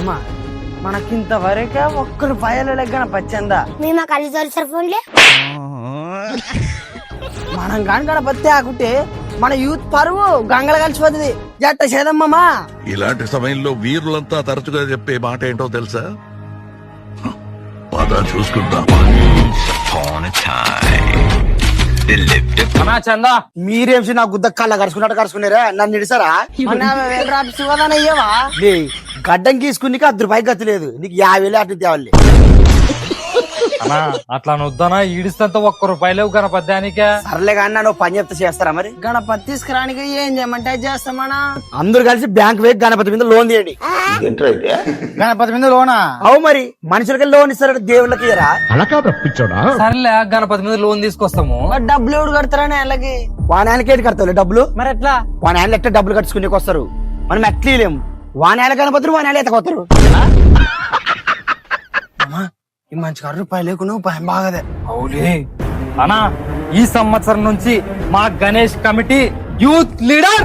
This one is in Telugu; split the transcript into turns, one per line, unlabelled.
అమ్మా మనకింతవరకే ఒక్కరు పాయల గణపచ్చిందా
మేము కలిసి సార్ ఫోన్లే
మనం కాని గణపతి ఆకుంటే మన యూత్ పరువు గంగల కలిసిపోతుంది జట్ట చేదమ్మా.
ఇలాంటి సమయంలో వీరులంతా తరచుగా చెప్పే మాట ఏంటో తెలుసా? పద చూసుకుందాం.
చందా
మీరేం నా గుద్ద కళ్ళ కరుచుకున్నట్టు కరుచుకున్నారా? నన్ను ఇడిసారా?
ఇవ్వదనయ్యవా
గడ్డం గీసుకుని ₹10 గతి లేదు, నీకు 50,000 అటు తేవాలి.
అన్నా అట్లా నొద్దనా ఈడిస్తంత ₹1 లేవు గణపద్యానికే.
సర్లే కానీ నువ్వు పని చెప్తే చేస్తారా? మరి
గణపతి తీసుకురానికి ఏం చేయమంటే అది చేస్తామన్నా.
అందరూ కలిసి బ్యాంక్ పోయి గణపతి మీద లోన్ తీయండి.
గణపతి మీద లోనా?
అవు మరి మనుషులకి లోన్ ఇస్తారు, దేవుళ్ళకి ఇయ్యరా?
సర్లే గణపతి మీద లోన్ తీసుకొస్తాము.
మరి డబ్బులు ఎవడు కడతారని వాళ్ళకి?
వానాయనకేటి కడతావు డబ్బులు?
మరి ఎట్లా?
వానాయనలు ఎట్లా డబ్బులు కట్టుకునేకి వస్తారు, మనం ఎట్లా లేము. వానాయన గణపతులు వానాయలు ఎత్తకొస్తారు.
ఈ మంచి ₹10 లేకున్నావు భయం బాగదే.
అవులే అన్నా, ఈ సంవత్సరం నుంచి మా గణేష్ కమిటీ యూత్ లీడర్